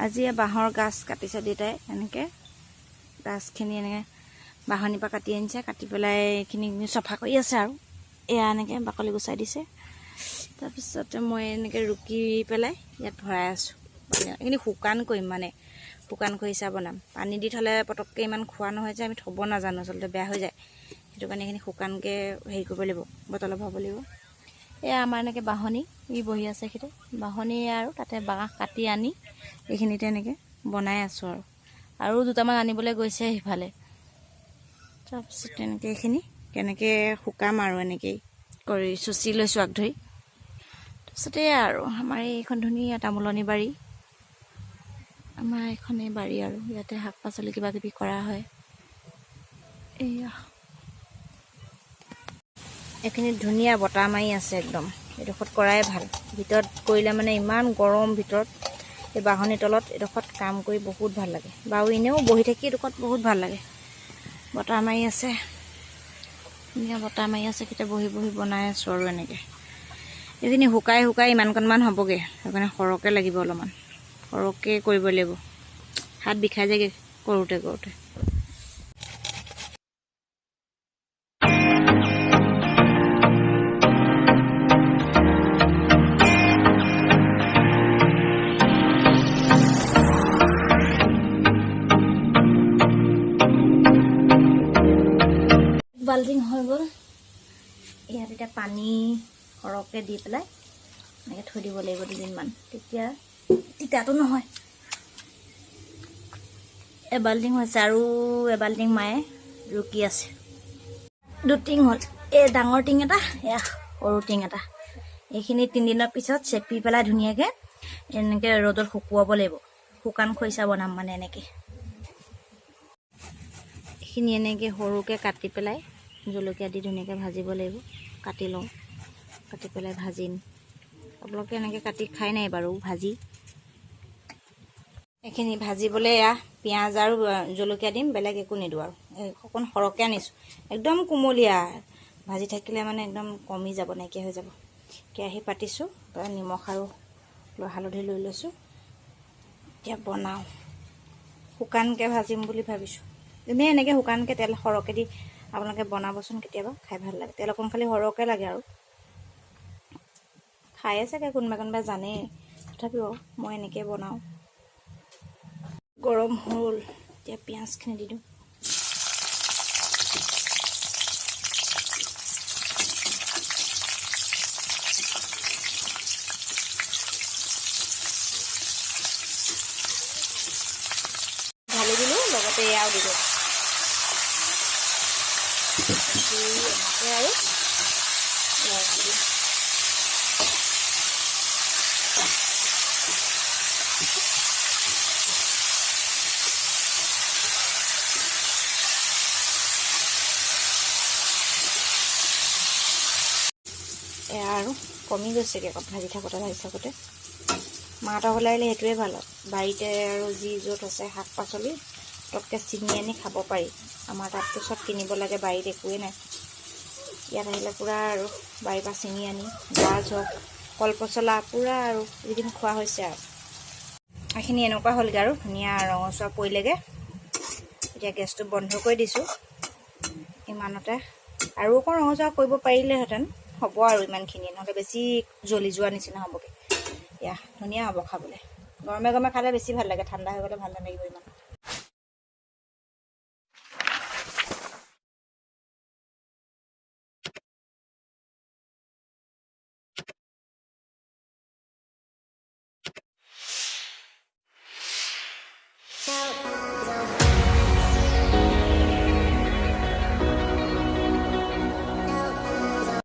আজি বাঁহৰ গাছ কাটিছে দেউতাই এনেকৈ গাছখিনি এনেকৈ বাঁহনিৰ পৰা কাটি আনিছে কাটি পেলাই এইখিনি চফা কৰি আছে আৰু এয়া এনেকৈ বাকলি গুচাই দিছে তাৰপিছতে মই এনেকৈ ৰুকি পেলাই ইয়াত ভৰাই আছোঁ এইখিনি শুকান কৰিম মানে শুকান খৰিচা বনাম পানী দি থ'লে পটককৈ ইমান খোৱা নহয় যে আমি থ'ব নাজানো আচলতে বেয়া হৈ যায় সেইটো কাৰণে এইখিনি শুকানকৈ হেৰি কৰিব লাগিব বটলত ভৰাব লাগিব এয়া আমাৰ এনেকৈ বাঁহনি ই বহি আছে এইখিনিতে বাঁহনি আৰু তাতে বাঁহ কাটি আনি এইখিনিতে এনেকৈ বনাই আছোঁ আৰু দুটামান আনিবলৈ গৈছে সিফালে তাৰপিছত তেনেকৈ এইখিনি কেনেকৈ শুকাম আৰু এনেকৈ কৰি চুচি লৈছোঁ আগ ধৰি তাৰপিছতে আৰু আমাৰ এইখন ধুনীয়া তামোলনি বাৰী আমাৰ এইখনেই বাৰী আৰু ইয়াতে শাক পাচলি কিবা কিবি কৰা হয় এয়া এইখিনিত ধুনীয়া বতাহ মাৰি আছে একদম এইডোখৰত কৰাই ভাল ভিতৰত কৰিলে মানে ইমান গৰম ভিতৰত এই বাঁহনিৰ তলত এইডোখৰত কাম কৰি বহুত ভাল লাগে বাৰু এনেও বহি থাকি এইডোখৰত বহুত ভাল লাগে বতাহ মাৰি আছে ধুনীয়া বতাহ মাৰি আছে কেতিয়া বহি বহি বনাই আছোঁ আৰু এনেকৈ এইখিনি শুকাই শুকাই ইমানকণমান হ'বগৈ সেইকাৰণে সৰহকৈ লাগিব অলপমান সৰহকৈ কৰিব লাগিব হাত বিষাই যায়গৈ কৰোঁতে কৰোঁতে বাল্টিং হৈ গ'ল ইয়াত এতিয়া পানী সৰহকৈ দি পেলাই এনেকৈ থৈ দিব লাগিব দুদিনমান তেতিয়া তিতাটো নহয় এবাল্টিং হৈছে আৰু এবাল্টিং মায়ে ৰুকি আছে দুটিং হ'ল এই ডাঙৰ টিং এটা এয়া সৰু টিং এটা এইখিনি 3 দিনৰ পিছত চেপি পেলাই ধুনীয়াকৈ এনেকৈ ৰ'দত শুকুৱাব লাগিব শুকান খৰিচা বনাম মানে এনেকৈ এইখিনি এনেকৈ সৰুকৈ কাটি পেলাই জলকীয়া দি ধুনীয়াকৈ ভাজিব লাগিব কাটি লওঁ কাটি পেলাই ভাজিম আপোনালোকে এনেকৈ কাটি খাই নাই বাৰু ভাজি এইখিনি ভাজিবলৈ এয়া পিঁয়াজ আৰু জলকীয়া দিম বেলেগ একো নিদিওঁ আৰু অকণ সৰহকৈ আনিছোঁ একদম কুমলীয়া ভাজি থাকিলে মানে একদম কমি যাব নাইকিয়া হৈ যাব কেৰাহী পাতিছোঁ নিমখ আৰু হালধি লৈ লৈছোঁ এতিয়া বনাওঁ শুকানকৈ ভাজিম বুলি ভাবিছোঁ এনেই এনেকৈ শুকানকৈ তেল সৰহকৈ দি আপোনালোকে বনাবচোন কেতিয়াবা খাই ভাল লাগে তেল অকণ খালি সৰহকৈ লাগে আৰু খায়ে চাগে কোনোবা কোনোবা জানেই তথাপিও মই এনেকৈ বনাওঁ গৰম হ'ল এতিয়া পিঁয়াজখিনি দি দিওঁ ঢালি দিলোঁ লগতে এয়াও দিলোঁ এনেকৈ আৰু এয়া আৰু কমি গৈছেগৈ আকৌ ভাজি থাকোঁতে মাহঁতৰ ঘৰলৈ আহিলে সেইটোৱে ভাল হয় বাৰীতে আৰু যি য'ত আছে শাক পাচলি পটককৈ ছিঙি আনি খাব পাৰি আমাৰ তাততো চব কিনিব লাগে বাৰীত একোৱেই নাই ইয়াত আহিলে পূৰা আৰু বাৰীৰ পৰা ছিঙি আনি গাজ হওক কলপচলা পূৰা আৰু এইকেইদিন খোৱা হৈছে আৰু এইখিনি এনেকুৱা হ'লগৈ আৰু ধুনীয়া ৰঙচুৱা পৰিলেগৈ এতিয়া গেছটো বন্ধ কৰি দিছোঁ ইমানতে আৰু অকণ ৰঙচুৱা কৰিব পাৰিলেহেঁতেন হ'ব আৰু ইমানখিনি নহ'লে বেছি জ্বলি যোৱা নিচিনা হ'বগৈ এয়া ধুনীয়া হ'ব খাবলৈ গৰমে গৰমে খালে বেছি ভাল লাগে ঠাণ্ডা হৈ গ'লে ভাল নালাগিব ইমান